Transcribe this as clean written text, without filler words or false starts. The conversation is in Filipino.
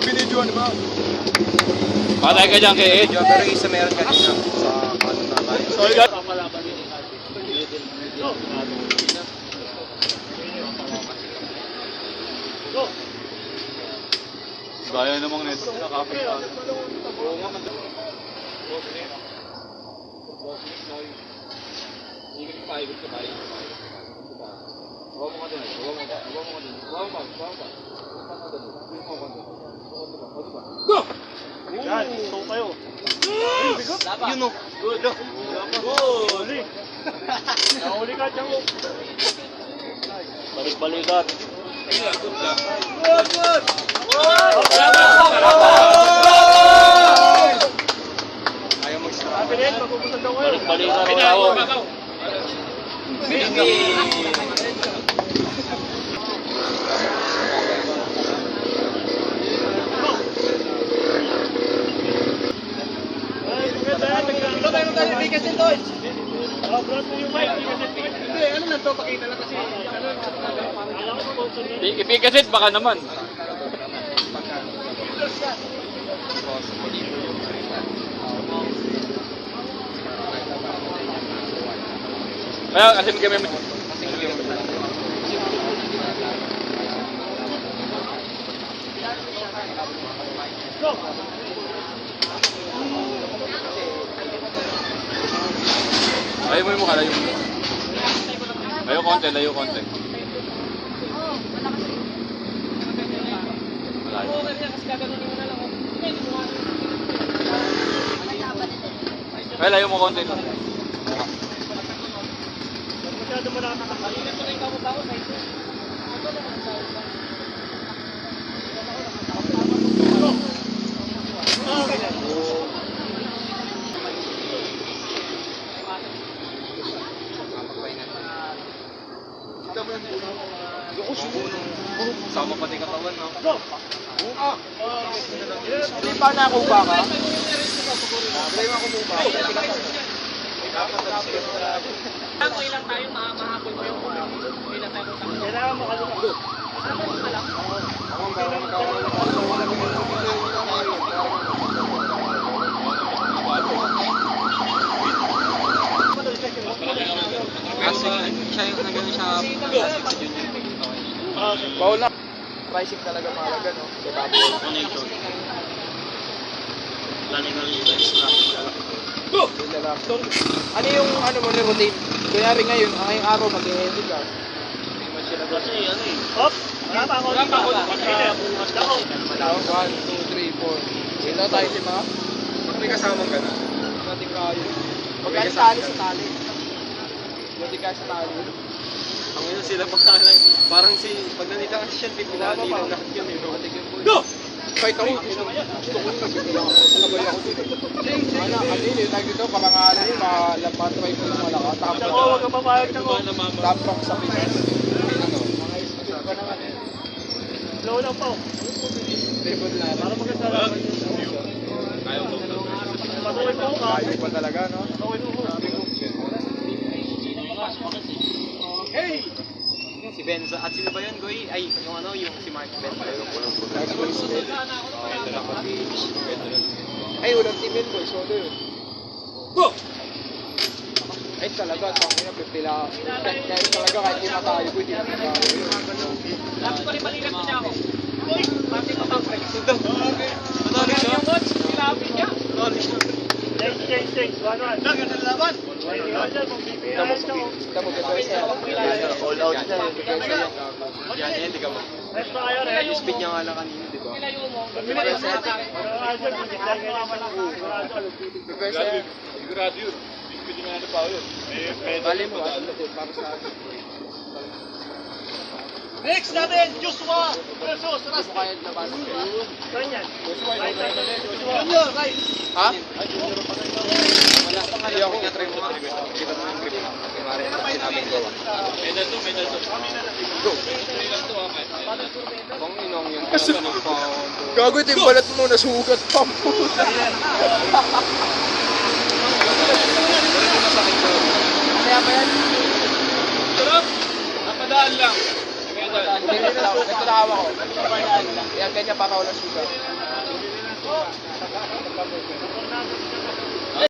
Binidyoan ba? Patay ka dyan kay Ed. Pero yung isa meron kanina sa ano na tayo. Sorry. Gaya namang net. Nakapit ka. Oo nga. Ikot pa tayo. Huwag mo ka din. Go! Yan, ito kayo. Yun o. Good. Huli. Nahuli ka, Tiyango. Balik-balikan. Good! Ayaw mag-stop. Magpupunta daw kayo. Balik-balikan. Ipikasit baka naman. Kaya kasi kami Layo mo yung mukha, layo mo. Layo konti. Malayo. Ay, layo mo konti. Masyado mo lang nakakalimutan mo na yung kamot-kamot. Sama pati katawan, no? Hindi pa na ako ba ka? Kaya mo ilang tayo, mahapon mo yung ilang tayo. Kailangan mo kalunod. Kasi siya yung nagano siya plastic sa junior. Bawal na. Pricing talaga mahalaga, no? Sa baboy. Connection. Planning ka rin Ano yung ano mo na routine? Kunyari ngayon, ngayong araw mag-e-edit ka. Kasi ano eh. Hop! Wala pa ako. 1, 2, 3, 4. Sila tayo si mga? May kasamang gano'n. Pati kayo. Huwag ka tali sa tali. Pati ka sa tali. Ang yun sila parang si pag nandito kasi siya pinali lang lahat yun eh. Go! Fight ako. Gusto ko yung sabay ako dito. Ano, kanina yung tag dito, kapangalan yung malapatry ko ng malaka. Huwag ka papayag na ko. Tapang sa Pinas. Ano? Slow lang po. Tribal na. Para maganda lang. Ayaw mo. Patuloy po ka. Ayaw pa talaga, no? Patuloy po. Hey! Si Benza. At sino ba yun, Goy? Ay, yung ano, yung si Mark Benza. Ay, walang si Ben, Boy. Solo yun. Go! Ay, talaga. Tangina, pipila. Kaya talaga, kahit di matayo ko, hindi na matayo. Dapat ko rin balikan mo niya ako. Bakit mo pang flex? Madali siya. Yung watch, nilapit niya. Madali siya. Change. 1-1. Dagat ang laban. Tamo ka doon siya. All out siya. Yan, hindi ka mo. Speed niya nga lang kanina, di ba? Nilayo mo. Reverse siya. Sigurado yun. Pwede nga na pa yun. Bali mo, ano din, para sa akin. Next natin, Joshua versus Hindi mo kaya labas. Ganyan. Junior, right? Ha? Wala. Hindi ako nga try mo. Kita mo yung grip. Kimari, sinabi ko. Medal to. Go. Bang inong yun. Gago ito yung balat mo, nasugat pa mo. Kaya ba yan? Sarap! Napadaan lang. Ganito na hawak ko. Yan, ganyan para walang sugat.